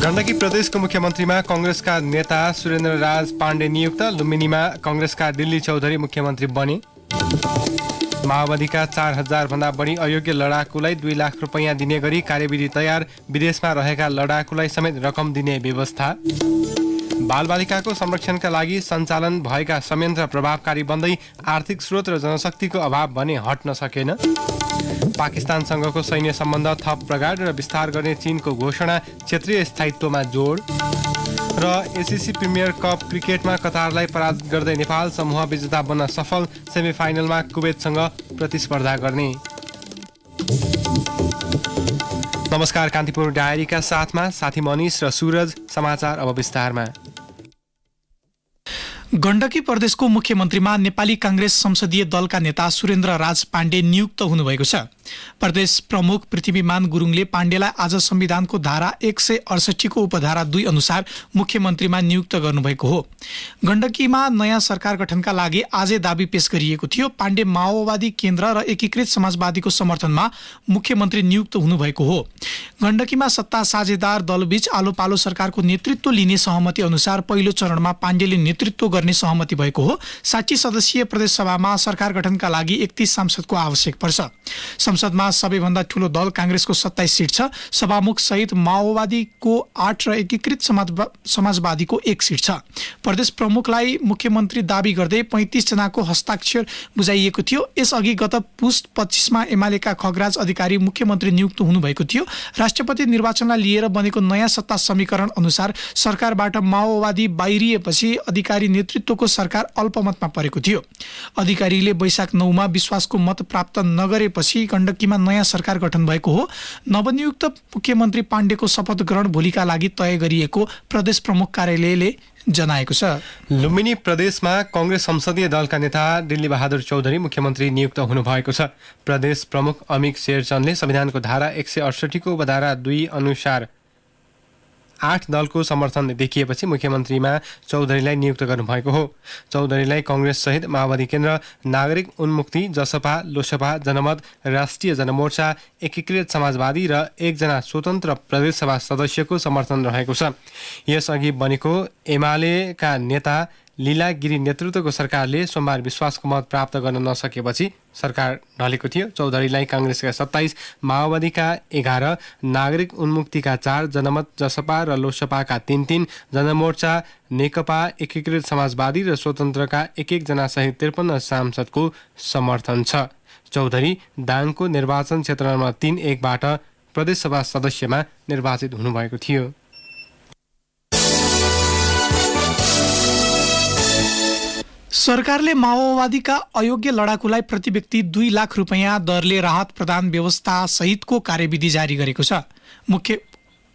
गण्डकी प्रदेशको मुख्यमन्त्रीमा कांग्रेसका नेता सुरेन्द्र राज पाण्डे नियुक्त। लुम्बिनीमा कांग्रेसका दिल्ली चौधरी मुख्यमन्त्री बने। माओवादीका 4000 भन्दा बढी अयोग्य लडाकुलाई 2 लाख रुपैयाँ दिने गरी कार्यविधि तयार। विदेशमा रहेका लडाकुलाई समेत रकम दिने व्यवस्था। बालबालिकाको संरक्षणका लागि सञ्चालन भएका संयन्त्र प्रभावकारी बन्दै आर्थिक स्रोत र जनशक्तिको अभाव भने हट्न सकेन। पाकिस्तानसँगको सैन्य सम्बन्ध थप प्रगाढ र विस्तार गर्ने चीनको घोषणा। क्षेत्रीय स्थायित्वमा जोड। र एसिसी प्रिमियर कप क्रिकेटमा कतारलाई पराजित गर्दै नेपाल समूह विजेता बन्न सफल। सेमिफाइनलमा कुवेतसँग प्रतिस्पर्धा गर्ने। नमस्कार, कान्तिपुर डायरीका साथमा साथी मनिष र सूरज। समाचार अब विस्तारमा। गण्डकी प्रदेशको मुख्यमन्त्रीमा नेपाली कांग्रेस संसदीय दलका नेता सुरेन्द्र राज पाण्डे नियुक्त हुनुभएको छ। प्रदेश प्रमुख पृथ्वीमान गुरुङले पाण्डेलाई आज संविधानको धारा 168 को उपधारा 2 अनुसार मुख्यमन्त्रीमा नियुक्त गर्नुभएको हो। गण्डकीमा नयाँ सरकार गठनका लागि आजै दाबी पेश गरिएको थियो। पाण्डे माओवादी केन्द्र र एकीकृत समाजवादीको समर्थनमा मुख्यमन्त्री नियुक्त हुनुभएको हो। गण्डकीमा सत्ता साझेदार दलबीच आलो पालो सरकारको नेतृत्व लिने सहमति अनुसार पहिलो चरणमा पाण्डेले नेतृत्व गर्ने सहमति भएको हो। 60 सदस्यीय प्रदेशसभामा सरकार गठनका लागि 31 सांसदको आवश्यक पर्छ। संसदमा सबैभन्दा ठूलो दल कांग्रेसको 27 सीट छ। सभामुख सहित माओवादीको 8 र एकीकृत समाजवादीको 1 सीट छ। प्रदेश प्रमुखलाई मुख्यमन्त्री दाबी गर्दै 35 जनाको हस्ताक्षर बुझाइएको थियो। यसअघि गत पुस 25 मा एमालेका खगराज अधिकारी मुख्यमन्त्री नियुक्त हुनुभएको थियो। राष्ट्रपति निर्वाचनलाई लिएर बनेको नयाँ सत्ता समीकरण अनुसार सरकारबाट माओवादी बाहिरिएपछि अधिकारी नेतृत्वको सरकार अल्पमतमा परेको थियो। अधिकारीले वैशाख 9 मा विश्वासको मत प्राप्त नगरेपछि गण्डकीमा नयाँ सरकार गठन भएको हो। नवनियुक्त मुख्यमन्त्री पाण्डेको शपथ ग्रहण भोलिका लागि तय गरिएको प्रदेश प्रमुख कार्यालयले जनाएको छ। लुम्बिनी प्रदेशमा कांग्रेस संसदीय दलका नेता दिल्ली बहादुर चौधरी मुख्यमन्त्री नियुक्त हुनुभएको छ। प्रदेश प्रमुख अमिक शेरचनले संविधानको धारा 168 को उपधारा 2 अनुसार 8 दलको समर्थन देखिएपछि मुख्यमन्त्रीमा चौधरीलाई नियुक्त गर्नुभएको हो। चौधरीलाई कांग्रेस सहित माओवादी केन्द्र, नागरिक उन्मुक्ति, जसपा, लोसपा, जनमत, राष्ट्रिय जनमोर्चा, एकीकृत समाजवादी र 1 जना स्वतन्त्र प्रदेशसभा सदस्यको समर्थन रहेको छ। यसअघि बनेको एमालेका नेता लीला गिरी नेतृत्वको सरकारले सोमबार विश्वासको मत प्राप्त गर्न नसकेपछि सरकार ढलेको थियो। चौधरीलाई कांग्रेसका 27, माओवादीका 11, नागरिक उन्मुक्तिका 4, जनमत, जसपा र लोसपाका 3, जनमोर्चा, नेकपा, एकीकृत समाजवादी र स्वतन्त्रका 1 जना सहित 53 सांसदको समर्थन छ। चौधरी दाङको निर्वाचन क्षेत्र नम्बर 3-1 बाट प्रदेशसभा सदस्यमा निर्वाचित हुनुभएको थियो। सरकारले माओवादीका अयोग्य लडाकुलाई प्रति व्यक्ति 2 लाख रुपैयाँ दरले राहत प्रदान व्यवस्था सहितको कार्यविधि जारी गरेको छ। मुख्य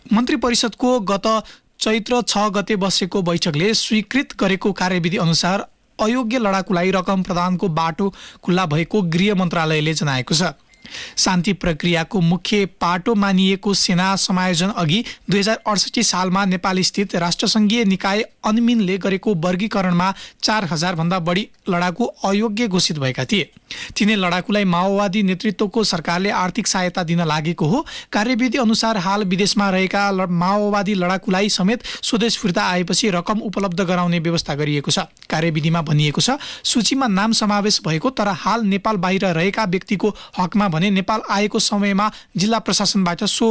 मन्त्री परिषदको गत चैत्र 6 गते बसेको बैठकले स्वीकृत गरेको कार्यविधि अनुसार अयोग्य लडाकुलाई रकम प्रदानको बाटो खुल्ला भएको गृह मन्त्रालयले जनाएको छ। शान्ति प्रक्रियाको मुख्य पाटो मानिएको सेना समायोजन अघि 2068 सालमा नेपाल स्थित राष्ट्रसङ्घीय निकाय अन्मिनले गरेको वर्गीकरणमा 4000 भन्दा बढी लडाकु अयोग्य घोषित भएका थिए। तिनै लडाकुलाई माओवादी नेतृत्वको सरकारले आर्थिक सहायता दिन लागेको हो। कार्यविधि अनुसार हाल विदेशमा रहेका माओवादी लडाकुलाई समेत स्वदेश फिर्ता आएपछि रकम उपलब्ध गराउने व्यवस्था गरिएको छ। कार्यविधिमा भनिएको छ, सूचीमा नाम समावेश भएको तर हाल नेपाल बाहिर रहेका व्यक्तिको हकमा भने नेपाल आएको समयमा जिल्ला प्रशासनबाट सो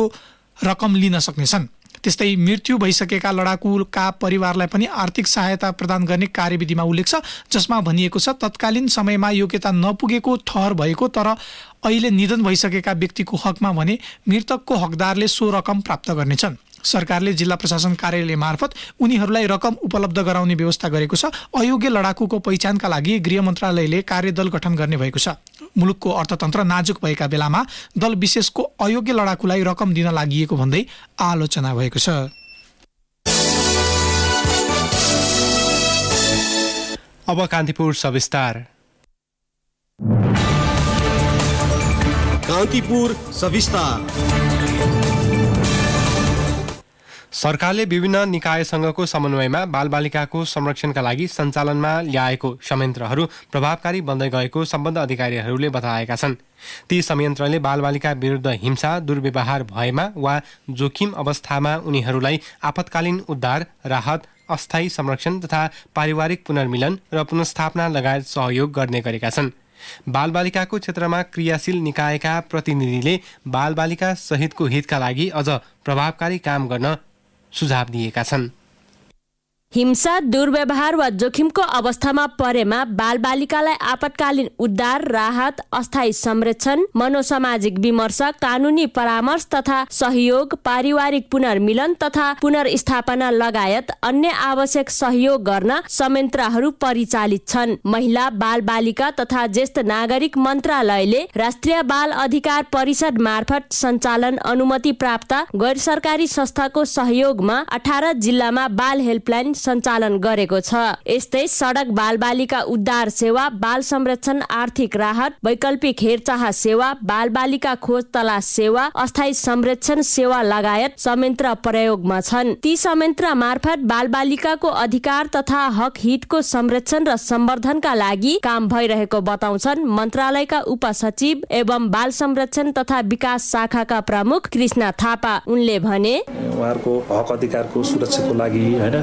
रकम लिन सक्नेछन्। त्यस्तै मृत्यु भइसकेका लडाकुका परिवारलाई पनि आर्थिक सहायता प्रदान गर्ने कार्यविधिमा उल्लेख छ, जसमा भनिएको छ तत्कालीन समयमा योग्यता नपुगेको ठहर भएको तर अहिले निधन भइसकेका व्यक्तिको हकमा भने मृतकको हकदारले सो रकम प्राप्त गर्नेछन्। सरकारले जिल्ला प्रशासन कार्यालय मार्फत उनीहरूलाई रकम उपलब्ध गराउने व्यवस्था गरेको छ। अयोग्य लडाकुको पहिचानका लागि गृह मन्त्रालयले कार्यदल गठन गर्ने भएको छ। मुलुकको अर्थतन्त्र नाजुक भएका बेलामा दल विशेषको अयोग्य लडाकुलाई रकम दिन लागि भन्दै आलोचना भएको छ। अब कान्तिपुर सविस्तार। कान्तिपुर सविस्तार। सरकारले विभिन्न निकायसँगको समन्वयमा बालबालिकाको संरक्षणका लागि सञ्चालनमा ल्याएको संयन्त्रहरू प्रभावकारी बन्दै गएको सम्बद्ध अधिकारीहरूले बताएका छन्। ती संयन्त्रले बालबालिका विरुद्ध हिंसा, दुर्व्यवहार भएमा वा जोखिम अवस्थामा उनीहरूलाई आपतकालीन उद्धार, राहत, अस्थायी संरक्षण तथा पारिवारिक पुनर्मिलन र पुनर्स्थापना लगायत सहयोग गर्ने गरेका छन्। बालबालिकाको क्षेत्रमा क्रियाशील निकायका प्रतिनिधिले बालबालिका सहितको हितका लागि अझ प्रभावकारी काम गर्न सुझाव दिएका छन्। हिंसा, दुर्व्यवहार वा जोखिमको अवस्थामा परेमा बालबालिकालाई आपतकालीन उद्धार, राहत, अस्थायी संरक्षण, मनोसामाजिक विमर्श, कानुनी परामर्श तथा सहयोग, पारिवारिक पुनर्मिलन तथा पुनर्स्थापना लगायत अन्य आवश्यक सहयोग गर्न संयन्त्रहरू परिचालित छन्। महिला, बालबालिका तथा ज्येष्ठ नागरिक मन्त्रालयले राष्ट्रिय बाल अधिकार परिषद मार्फत सञ्चालन अनुमति प्राप्त गैर सरकारी संस्थाको सहयोगमा 18 जिल्लामा बाल हेल्पलाइन सञ्चालन गरेको छ। यस्तै सडक बालबालिका उद्धार सेवा, बाल संरक्षण आर्थिक राहत, वैकल्पिक हेरचाह सेवा, बालबालिका खोज तलास सेवा, अस्थायी संरक्षण सेवा लगायत संयन्त्र प्रयोगमा छन्। ती संयन्त्र मार्फत बालबालिकाको अधिकार तथा हक हितको संरक्षण र सम्वर्धनका लागि काम भइरहेको बताउँछन् मन्त्रालयका उपसचिव एवं बाल संरक्षण तथा विकास शाखाका प्रमुख कृष्ण थापा। उनले भने उहाँहरूको हक अधिकारको सुरक्षाको लागि हैन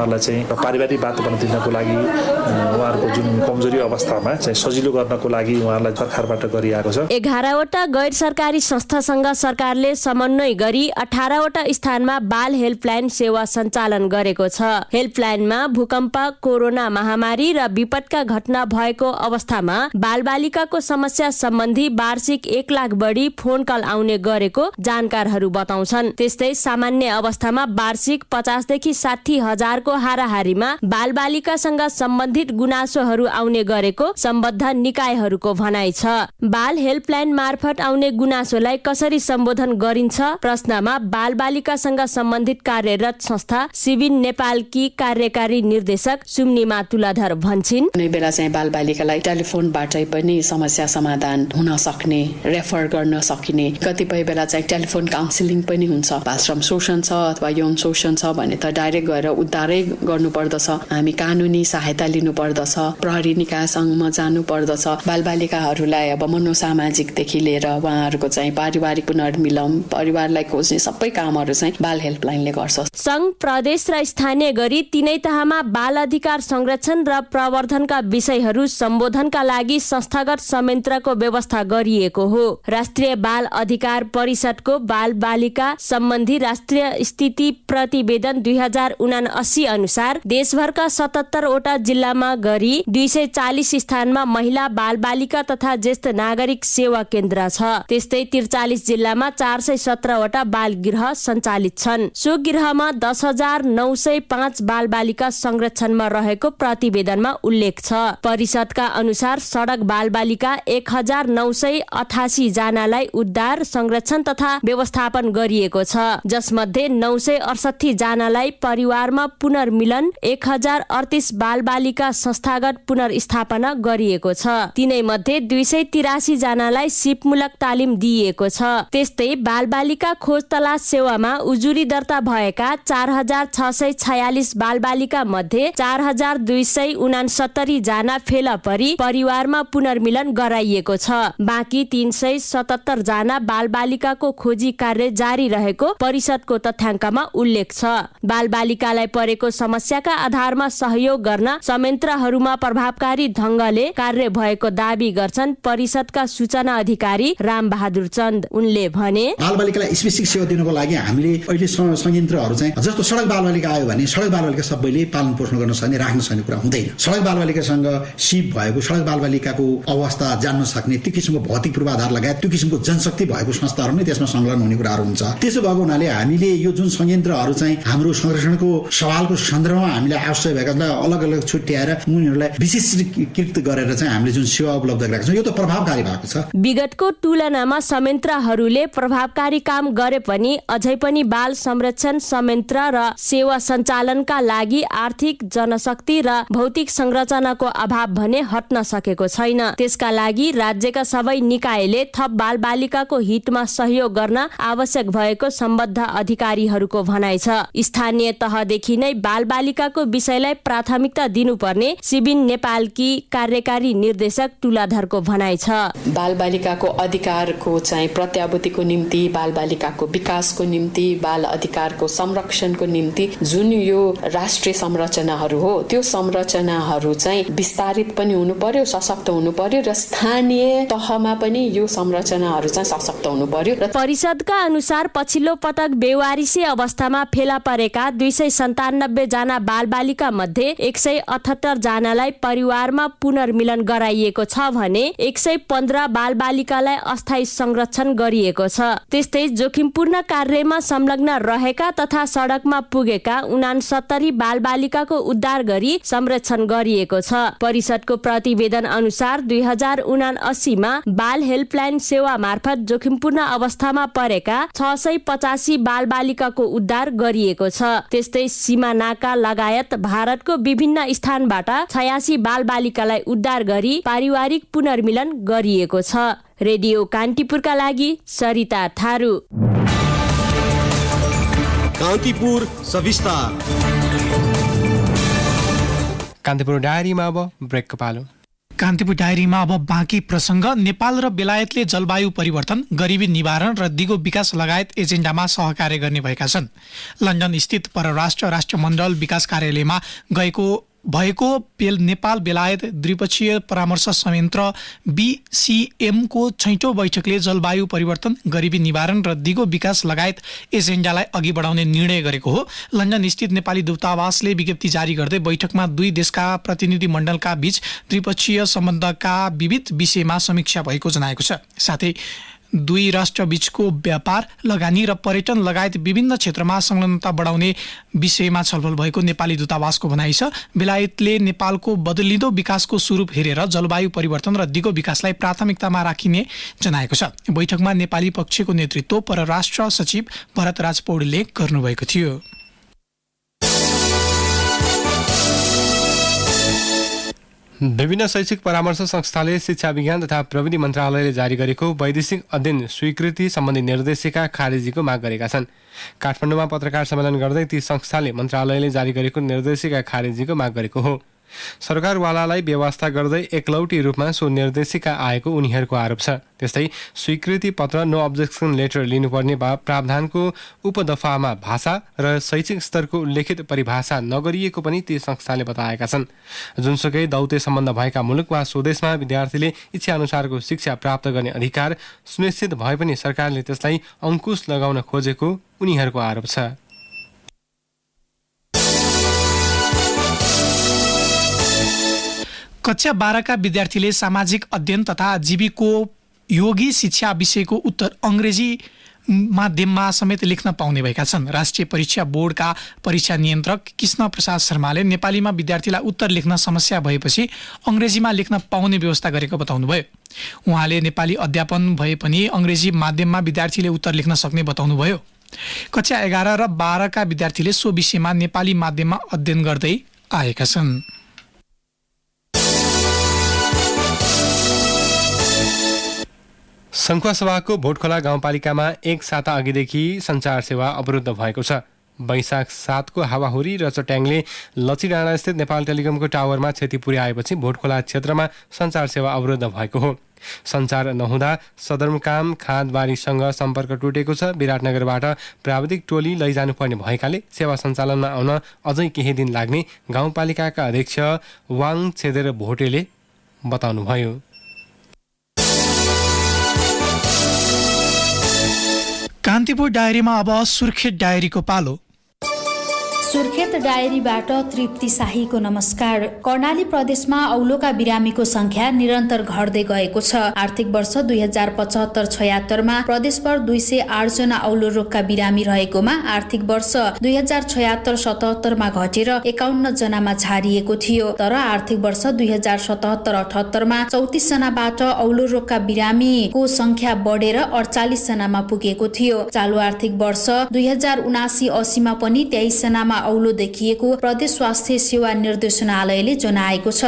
उहाँहरूलाई चाहिँ पारिवारिक वातावरण दिनको लागि उहाँहरूको जुन कमजोरी अवस्थामा चाहिँ सजिलो गर्नको लागि उहाँहरूलाई सरकारबाट गरिएको छ। 11 वटा गैर सरकारी संस्थासँग सरकारले समन्वय गरी 18 वटा स्थानमा बाल हेल्पलाइन सेवा सञ्चालन गरेको छ। हेल्पलाइनमा भूकम्प, कोरोना महामारी र विपदका घटना भएको अवस्थामा बालबालिकाको समस्या सम्बन्धी वार्षिक 1 लाख बढी फोन कल आउने गरेको जानकारहरू बताउँछन्। त्यस्तै सामान्य अवस्थामा वार्षिक 50 देखि 60 हजारको हाराहारीमा बालबालिकासँग सम्बन्धित गुनासोहरू आउने गरेको सम्बद्ध निकायहरूको भनाइ छ। बाल हेल्पलाइन मार्फत आउने गुनासोलाई कसरी सम्बोधन गरिन्छ प्रश्नमा बालबालिकासँग सम्बन्धित कार्यरत संस्था सिभिन नेपालकी कार्यकारी निर्देशक सुम्निमा तुलाधर भन्छिन्, कुनै बेला चाहिँ बालबालिकालाई टेलिफोनबाटै पनि समस्या समाधान हुन सक्ने, रेफर गर्न सकिने, कतिपय बेला चाहिँ टेलिफोन काउन्सिलिङ पनि हुन्छ। बालश्रम शोषण छ अथवा यौन शोषण छ भने त डाइरेक्ट गएर उद्धारै गर्नु पर्दछ। हामी कानुनी सहायता लिनु पर्दछ, प्रहरी निकायसँग जानु पर्दछ। बालबालिकाहरूलाई अब मनोसामाजिकदेखि लिएर उहाँहरूको चाहिँ पारिवारिक पुनर्मिलन, परिवारलाई खोज्ने सबै कामहरू चाहिँ बाल हेल्पलाइनले गर्छ। संघ, प्रदेश र स्थानीय गरी तीनै तहमा बाल अधिकार संरक्षण र प्रवर्धनका विषयहरू सम्बोधनका लागि संस्थागत संयन्त्रको व्यवस्था गरिएको हो। राष्ट्रिय बाल अधिकार परिषदको बाल बालिका सम्बन्धी राष्ट्रिय स्थिति प्रतिवेदन 2079 अनुसार देशभरका 77 वटा जिल्लामा गरी 240 स्थानमा महिला, बालबालिका तथा ज्येष्ठ नागरिक सेवा केन्द्र छ। त्यस्तै 43 जिल्लामा 417 वटा बाल गृह सञ्चालित छन्। सो गृहमा 10,905 बालबालिका संरक्षणमा रहेको प्रतिवेदनमा उल्लेख छ। परिषदका अनुसार सडक बालबालिका 1988 जनालाई उद्धार, संरक्षण तथा व्यवस्थापन गरिएको छ, जसमध्ये 968 जनालाई परिवारमा पुनर्मिलन, 1038 बालबालिका संस्थागत पुनर्स्थापना गरिएको छ। तिनै मध्ये 283 जनालाई सिपमूलक तालिम दिइएको छ। त्यस्तै बालबालिका खोज तलास सेवामा उजुरी दर्ता भएका 4,646 बालबालिका मध्ये 4,269 जना फेला परी परिवारमा पुनर्मिलन गराइएको छ। बाँकी 377 जना बालबालिकाको खोजी कार्य जारी रहेको परिषदको तथ्याङ्कमा उल्लेख छ। बालबालिकालाई परेको समस्याका आधारमा सहयोग गर्न संयन्त्रहरूमा प्रभावकारी ढङ्गले कार्य भएको दावी गर्छन् परिषदका सूचना अधिकारी राम बहादुर चन्द। उनले भने बालबालिकालाई स्पेसिफिक सेवा दिनको लागि हामीले अहिले संयन्त्रहरू चाहिँ जस्तो सडक बालबालिका आयो भने सडक बालबालिका सबैले पालन पोषण गर्न सक्ने, राख्न सक्ने कुरा हुँदैन। सडक बालबालिकासँग सिप भएको, सडक बालबालिकाको अवस्था जान्न सक्ने, त्यो किसिमको भौतिक पूर्वाधार लगायत त्यो किसिमको जनशक्ति भएको संस्थाहरू नै त्यसमा संलग्न हुने कुराहरू हुन्छ। त्यसो भएको हुनाले हामीले यो जुन संयन्त्रहरू चाहिँ हाम्रो संरक्षणको सवालको बालको सन्दर्भमा हामीले आवश्यक भएकालाई अलग अलग छुट्याएर उनीहरूलाई विशेषीकृत गरेर चाहिँ हामीले जुन सेवा उपलब्ध गराएको छौँ यो त प्रभावकारी भएको छ। विगतको तुलनामा संयन्त्रहरूले प्रभावकारी काम गरे पनि अझै पनि बाल संरक्षण संयन्त्र र सेवा सञ्चालनका लागि आर्थिक, जनशक्ति र भौतिक संरचनाको अभाव भने हट्न सकेको छैन। त्यसका लागि राज्यका सबै निकायले थप बालबालिकाको हितमा सहयोग गर्न आवश्यक भएको सम्बद्ध अधिकारीहरूको भनाइ छ। स्थानीय तहदेखि नै बालबालिकाको विषयलाई प्राथमिकता दिनुपर्ने सिबिन नेपालकी कार्यकारी निर्देशक तुलाधरको भनाइ छ। बालबालिकाको अधिकारको चाहिँ प्रत्याभूतिको निम्ति, बालबालिकाको विकासको निम्ति, बाल अधिकारको संरक्षणको निम्ति जुन यो राष्ट्रिय संरचनाहरू हो त्यो संरचनाहरू चाहिँ विस्तारित पनि हुनु पर्यो, सशक्त हुनु पर्यो र स्थानीय तहमा पनि यो संरचनाहरू चाहिँ सशक्त हुनु पर्यो। परिषदका अनुसार पछिल्लो पटक बेवारिसी अवस्थामा फेला परेका 297 जना बालबालिका मध्ये 178 जनालाई परिवारमा पुनर्मिलन गराइएको छ भने 115 बालबालिकालाई अस्थायी संरक्षण गरिएको छ। त्यस्तै जोखिमपूर्ण कार्यमा संलग्न रहेका तथा सडकमा पुगेका 69 बालबालिकाको उद्धार गरी संरक्षण गरिएको छ। परिषदको प्रतिवेदन अनुसार 2079 मा बाल हेल्पलाइन सेवा मार्फत जोखिमपूर्ण अवस्थामा परेका 685 बालबालिकाको उद्धार गरिएको छ। त्यस्तै सीमा नाका लगायत भारतको विभिन्न स्थानबाट 86 बालबालिकालाई उद्धार गरी पारिवारिक पुनर्मिलन गरिएको छ। रेडियो कान्तिपुरका लागि सरिता थारू। कान्तिपुर सविस्तार। कान्तिपुर डायरीमा अब ब्रेकको पालो। कान्तिपुर डायरीमा अब बाँकी प्रसङ्ग। नेपाल र बेलायतले जलवायु परिवर्तन, गरिबी निवारण र दिगो विकास लगायत एजेन्डामा सहकार्य गर्ने भएका छन्। लन्डन स्थित परराष्ट्र राष्ट्रमण्डल विकास कार्यालयमा भएको नेपाल बेलायत द्विपक्षीय परामर्श संयन्त्र BCM को 6औं बैठकले जलवायु परिवर्तन, गरिबी निवारण र दिगो विकास लगायत एजेन्डालाई अघि बढाउने निर्णय गरेको हो। लन्डन स्थित नेपाली दूतावासले विज्ञप्ति जारी गर्दै बैठकमा दुई देशका प्रतिनिधि मण्डलका बीच द्विपक्षीय सम्बन्धका विविध विषयमा समीक्षा भएको जनाएको छ। साथै दुई राष्ट्र बीचको व्यापार, लगानी र पर्यटन लगायत विभिन्न क्षेत्रमा संलग्नता बढाउने विषयमा छलफल भएको नेपाली दूतावासको भनाइ छ। बेलायतले नेपालको बदलिँदो विकासको स्वरूप हेरेर जलवायु परिवर्तन र दिगो विकासलाई प्राथमिकतामा राखिने जनाएको छ। बैठकमा नेपाली पक्षको नेतृत्व परराष्ट्र सचिव भरतराज पौडेलले गर्नुभएको थियो। विभिन्न शैक्षिक परामर्श संस्थाले शिक्षा विज्ञान तथा प्रविधि मन्त्रालयले जारी गरेको वैदेशिक अध्ययन स्वीकृति सम्बन्धी निर्देशिका खारेजीको माग गरेका छन्। काठमाडौँमा पत्रकार सम्मेलन गर्दै ती संस्थाले मन्त्रालयले जारी गरेको निर्देशिका खारेजीको माग गरेको हो। सरकारवालालाई व्यवस्था गर्दै एकलौटी रूपमा सो निर्देशिका आएको उनीहरूको आरोप छ। त्यस्तै स्वीकृति पत्र नो अब्जेक्सन लेटर लिनुपर्ने प्रावधानको उपदफामा भाषा र शैक्षिक स्तरको उल्लेखित परिभाषा नगरिएको पनि ती संस्थाले बताएका छन्। जुनसुकै दौत्य सम्बन्ध भएका मुलुक वा स्वदेशमा विद्यार्थीले इच्छा अनुसारको शिक्षा प्राप्त गर्ने अधिकार सुनिश्चित भए पनि सरकारले त्यसलाई अंकुश लगाउन खोजेको उनीहरूको आरोप छ। कक्षा 12 का विद्यार्थीले सामाजिक अध्ययन तथा जीविकोपयोगी शिक्षा विषयको उत्तर अङ्ग्रेजी माध्यममा समेत लेख्न पाउने भएका छन्। राष्ट्रिय परीक्षा बोर्डका परीक्षा नियन्त्रक कृष्ण प्रसाद शर्माले नेपालीमा विद्यार्थीलाई उत्तर लेख्न समस्या भएपछि अङ्ग्रेजीमा लेख्न पाउने व्यवस्था गरेको बताउनुभयो। उहाँले नेपाली अध्यापन भए पनि अङ्ग्रेजी माध्यममा विद्यार्थीले उत्तर लेख्न सक्ने बताउनुभयो। कक्षा 11 र 12 का विद्यार्थीले सो विषयमा नेपाली माध्यममा अध्ययन गर्दै आएका छन्। सङ्खुवासभाको भोटखोला गाउँपालिकामा एक साता अघिदेखि सञ्चार सेवा अवरुद्ध भएको छ। वैशाख 7 को हावाहुरी र चट्याङले लचिडाँडा स्थित नेपाल टेलिकमको टावरमा क्षति पुर्याएपछि भोटखोला क्षेत्रमा सञ्चार सेवा अवरुद्ध भएको हो। सञ्चार नहुँदा सदरमुकाम खाँदबारीसँग सम्पर्क टुटेको छ। विराटनगरबाट प्राविधिक टोली लैजानुपर्ने भएकाले सेवा सञ्चालनमा आउन अझै केही दिन लाग्ने गाउँपालिकाका अध्यक्ष वाङ छेदेर भोटेले बताउनुभयो। कान्तिपुर डायरीमा अब सुर्खेत डायरीको पालो। सुर्खेत डायरीबाट तृप्ति शाहीको नमस्कार। कर्णाली प्रदेशमा औलोका बिरामीको संख्या निरन्तर घट्दै गएको छ। आर्थिक वर्ष 2075-76 प्रदेशभर 208 जना औलो रोगका बिरामी रहेकोमा आर्थिक वर्ष 2076-77 घटेर 51 जनामा झारिएको थियो। तर आर्थिक वर्ष 2077-78 34 जनाबाट औलो रोगका बिरामीको संख्या बढेर 48 जनामा पुगेको थियो। चालु आर्थिक वर्ष 2079-80 पनि 23 जनामा औलो देखिएको प्रदेश स्वास्थ्य सेवा निर्देशनालयले जनाएको छ।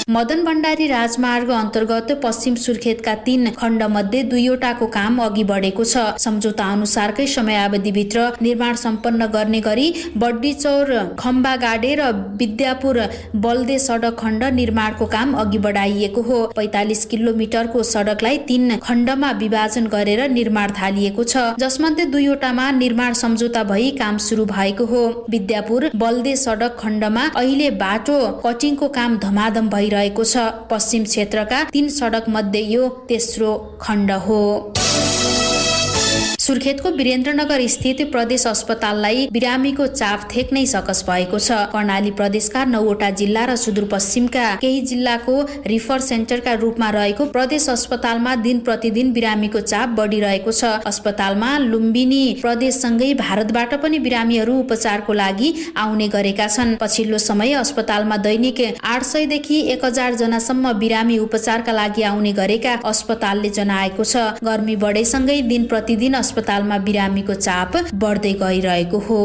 मदन भण्डारी राजमार्ग अन्तर्गत पश्चिम सुर्खेतका 3 खण्ड मध्ये 2वटाको काम अघि बढेको छ। सम्झौता अनुसारकै समयावधिभित्र निर्माण सम्पन्न गर्ने गरी बड्डीचौर खम्बागाडे र विद्यापुर बल्दे सडक खण्ड निर्माणको काम अघि बढाइएको हो। 45 किलोमिटरको सडकलाई 3 खण्डमा विभाजन गरेर निर्माण थालिएको छ, जसमध्ये 2वटामा निर्माण सम्झौता भई काम सुरु भएको हो। विद्यापुर बल्दे सडक खण्डमा अहिले बाटो कटिङको काम धमाधम भइरहेको छ। पश्चिम क्षेत्रका 3 सडक मध्ये यो तेस्रो खण्ड हो। सुर्खेतको वीरेन्द्रनगर स्थित प्रदेश अस्पताललाई बिरामीको चाप थेक्नै सकस भएको छ। कर्णाली प्रदेशका 9वटा जिल्ला र सुदूरपश्चिमका केही जिल्लाको रिफर सेन्टरका रूपमा रहेको प्रदेश अस्पतालमा दिन प्रतिदिन बिरामीको चाप बढिरहेको छ। अस्पतालमा लुम्बिनी प्रदेशसँगै भारतबाट पनि बिरामीहरू उपचारको लागि आउने गरेका छन्। पछिल्लो समय अस्पतालमा दैनिक 800 देखि 1000 जनासम्म बिरामी उपचारका लागि आउने गरेका अस्पतालले जनाएको छ। गर्मी बढेसँगै दिन प्रतिदिन अस्पतालमा बिरामीको चाप बढ्दै गइरहेको हो।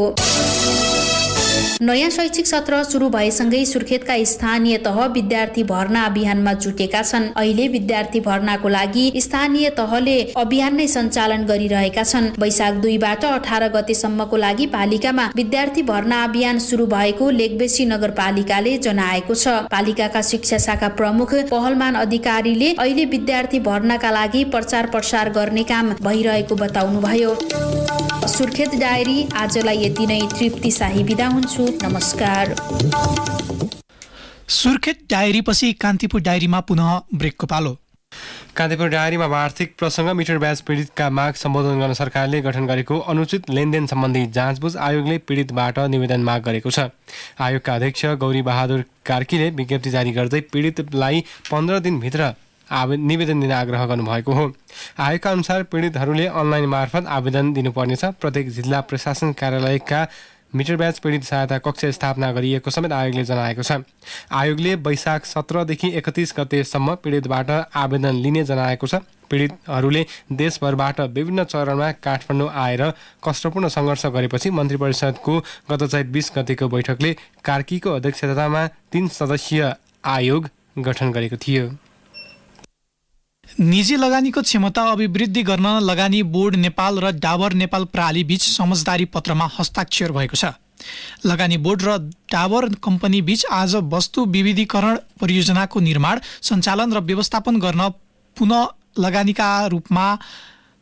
नयाँ शैक्षिक सत्र सुरु भएसँगै सुर्खेतका स्थानीय तह विद्यार्थी भर्ना अभियानमा जुटेका छन्। अहिले विद्यार्थी भर्नाको लागि स्थानीय तहले अभियान नै सञ्चालन गरिरहेका छन्। वैशाख 2बाट 18 गतेसम्मको लागि पालिकामा विद्यार्थी भर्ना अभियान सुरु भएको लेकबेसी नगरपालिकाले जनाएको छ। पालिकाका शिक्षा शाखा प्रमुख पहलमान अधिकारीले अहिले विद्यार्थी भर्नाका लागि प्रचार प्रसार गर्ने काम भइरहेको बताउनुभयो। सुर्खेत डायरी आजलाई यति नै। तृप्ति शाही बिदा हुन्छु। नमस्कार। सुर्खेत डायरी पछि कान्तिपुर डायरीमा पुनः ब्रेकको पालो। कान्तिपुर डायरीमा आर्थिक प्रसङ्ग मिटर ब्याज पीडितका माग सम्बोधन गर्न सरकारले गठन गरेको अनुचित लेनदेन सम्बन्धी जाँचबुझ आयोगले पीडितबाट निवेदन माग गरेको छ। आयोगका अध्यक्ष गौरी बहादुर कार्कीले विज्ञप्ति जारी गर्दै पीडितलाई 15 दिनभित्र निवेदन दिन आग्रह गर्नुभएको हो। आयोगका अनुसार पीडितहरूले अनलाइन मार्फत आवेदन दिनुपर्नेछ। प्रत्येक जिल्ला प्रशासन कार्यालयका मिटर ब्याज पीडित सहायता कक्ष स्थापना गरिएको समेत आयोगले जनाएको छ। आयोगले वैशाख 17 देखि 31 गतेसम्म पीडितबाट आवेदन लिने जनाएको छ। पीडितहरूले देशभरबाट विभिन्न चरणमा काठमाडौँ आएर कष्टपूर्ण सङ्घर्ष गरेपछि मन्त्री परिषदको गत चैत 20 गतेको बैठकले कार्कीको अध्यक्षतामा 3 सदस्यीय आयोग गठन गरेको थियो। निजी लगानीको क्षमता अभिवृद्धि गर्न लगानी बोर्ड नेपाल र डाबर नेपाल प्रणाली बीच समझदारी पत्रमा हस्ताक्षर भएको छ। लगानी बोर्ड र डाबर कम्पनी बीच आज वस्तु विविधीकरण परियोजनाको निर्माण, सञ्चालन र व्यवस्थापन गर्न पुनः लगानीका रूपमा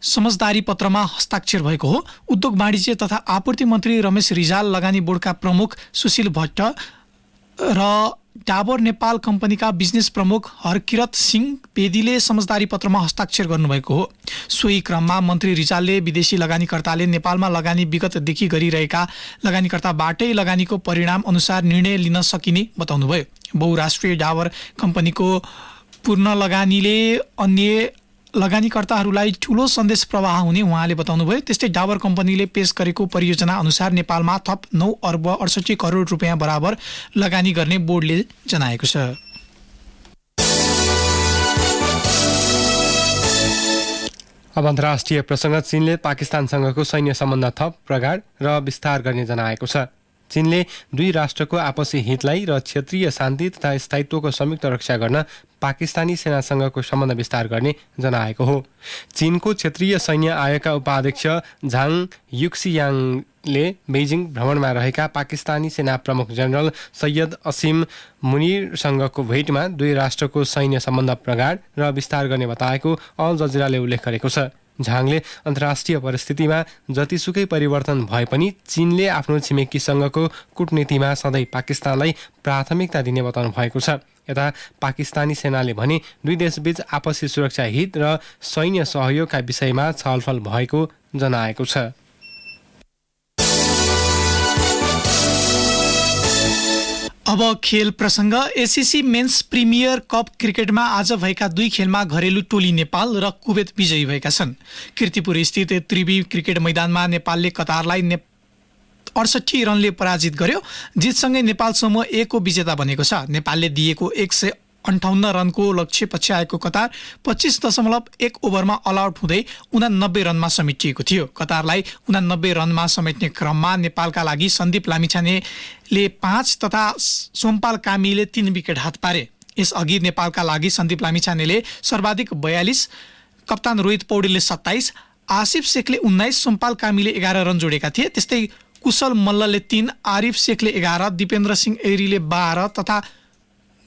समझदारी पत्रमा हस्ताक्षर भएको हो। उद्योग वाणिज्य तथा आपूर्ति मन्त्री रमेश रिजाल, लगानी बोर्डका प्रमुख सुशील भट्ट र डाबर नेपाल कम्पनीका बिजनेस प्रमुख हरकिरत सिंह बेदीले समझदारी पत्रमा हस्ताक्षर गर्नुभएको हो। सोही क्रममा मन्त्री रिजालले विदेशी लगानीकर्ताले नेपालमा लगानी विगतदेखि गरिरहेका लगानीकर्ताबाटै लगानीको परिणाम अनुसार निर्णय लिन सकिने बताउनुभयो। बहुराष्ट्रिय डाबर कम्पनीको पूर्ण लगानीले अन्य लगानीकर्ताहरूलाई ठूलो सन्देश प्रवाह हुने उहाँले बताउनुभयो। त्यस्तै डाबर कम्पनीले पेश गरेको परियोजना अनुसार नेपालमा थप 9 अर्ब 68 करोड रुपियाँ बराबर लगानी गर्ने बोर्डले जनाएको छ। अब अन्तर्राष्ट्रिय प्रसङ्ग। चीनले पाकिस्तानसँगको सैन्य सम्बन्ध थप प्रगाढ र विस्तार गर्ने जनाएको छ। चीनले दुई राष्ट्रको आपसी हितलाई र क्षेत्रीय शान्ति तथा स्थायित्वको संयुक्त रक्षा गर्न पाकिस्तानी सेनासँगको सम्बन्ध विस्तार गर्ने जनाएको हो। चीनको क्षेत्रीय सैन्य आयोगका उपाध्यक्ष झाङ युक्सियाङले बेजिङ भ्रमणमा रहेका पाकिस्तानी सेना प्रमुख जनरल सैयद असिम मुनिरसँगको भेटमा दुई राष्ट्रको सैन्य सम्बन्ध प्रगाढ र विस्तार गर्ने बताएको अल जजिराले उल्लेख गरेको छ। झाङले अन्तर्राष्ट्रिय परिस्थितिमा जतिसुकै परिवर्तन भए पनि चीनले आफ्नो छिमेकीसँगको कूटनीतिमा सधैँ पाकिस्तानलाई प्राथमिकता दिने बताउनु भएको छ। यता पाकिस्तानी सेनाले भने दुई देशबीच आपसी सुरक्षा हित र सैन्य सहयोगका विषयमा छलफल भएको जनाएको छ। अब खेल प्रसङ्ग। एसिसी मेन्स प्रिमियर कप क्रिकेटमा आज भएका 2 खेलमा घरेलु टोली नेपाल र कुवेत विजयी भएका छन्। किर्तिपुर स्थित त्रिवी क्रिकेट मैदानमा नेपालले कतारलाई 68 रनले पराजित गर्यो। जितसँगै नेपाल समूह A को विजेता बनेको छ। नेपालले दिएको 158 रनको लक्ष्य पछ्याएको कतार 25.1 ओभरमा अल आउट हुँदै 89 रनमा समेटिएको थियो। कतारलाई 89 रनमा समेट्ने क्रममा नेपालका लागि सन्दीप लामिछानेले 5 तथा सोमपाल कामीले 3 विकेट हात पारे। यसअघि नेपालका लागि सन्दीप लामिछानेले सर्वाधिक 42, कप्तान रोहित पौडेलले 27, आसिफ शेखले 19, सोमपाल कामीले 11 रन जोडेका थिए। त्यस्तै कुशल मल्लले 3, आरिफ शेखले 11, दिपेन्द्र सिंह ऐरीले 12 तथा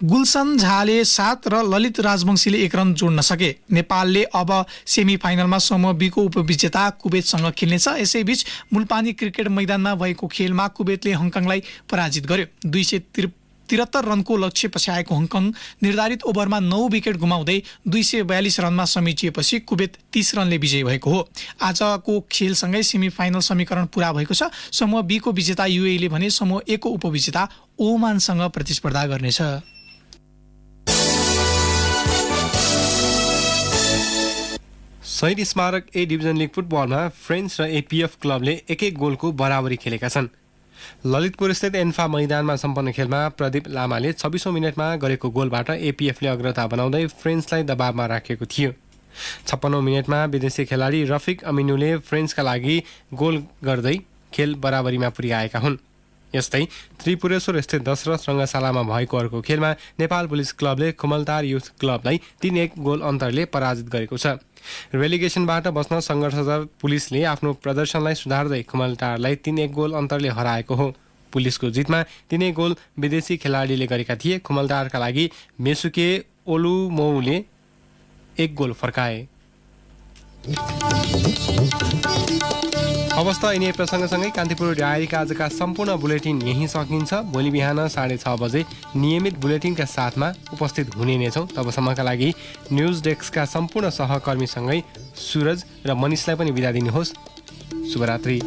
गुलसन झाले 7 र ललित राजवंशीले 1 रन जोड्न सके। नेपालले अब सेमी फाइनलमा समूह B को उपविजेता कुवेतसँग खेल्नेछ। यसैबीच मुलपानी क्रिकेट मैदानमा भएको खेलमा कुवेतले हङकङलाई पराजित गर्यो। 273 रनको लक्ष्य पछ्याएको हङकङ निर्धारित ओभरमा 9 विकेट गुमाउँदै 242 रनमा समेटिएपछि कुवेत 30 रनले विजयी भएको हो। आजको खेलसँगै सेमी फाइनल समीकरण पूरा भएको छ। समूह B को विजेता UAE ले भने समूह A को उपविजेता ओमानसँग प्रतिस्पर्धा गर्नेछ। शहीद स्मारक A डिभिजन लिग फुटबलमा फ्रेन्च र APF क्लबले 1-1 गोलको बराबरी खेलेका छन्। ललितपुर स्थित एन्फा मैदानमा सम्पन्न खेलमा प्रदीप लामाले 26औं मिनेटमा गरेको गोलबाट APFले अग्रता बनाउँदै फ्रेन्चलाई दबावमा राखेको थियो। 56औं मिनेटमा विदेशी खेलाडी रफिक अमिनुले फ्रेन्चका लागि गोल गर्दै खेल बराबरीमा पुर्याएका हुन्। यस्तै त्रिपुरेश्वर स्थित दशरथ रङ्गशालामा भएको अर्को खेलमा नेपाल पुलिस क्लबले खुमलटार युथ क्लबलाई 3-1 गोल अन्तरले पराजित गरेको छ। रेलिगेसनबाट बच्न सङ्घर्षरत पुलिसले आफ्नो प्रदर्शनलाई सुधार्दै खुमलटारलाई 3-1 गोल अन्तरले हराएको हो। पुलिसको जितमा 3 गोल विदेशी खेलाडीले गरेका थिए। खुमलटारका लागि मेसुके ओलुमौले 1 गोल फर्काए। अवस्था यिनै प्रसङ्गसँगै कान्तिपुर डायरीका आजका सम्पूर्ण बुलेटिन यहीँ सकिन्छ। भोलि बिहान 6:30 बजे नियमित बुलेटिनका साथमा उपस्थित हुने नै छौँ। तबसम्मका लागि न्युज डेस्कका सम्पूर्ण सहकर्मीसँगै सुरज र मनिषलाई पनि बिदा दिनुहोस्। शुभरात्रि।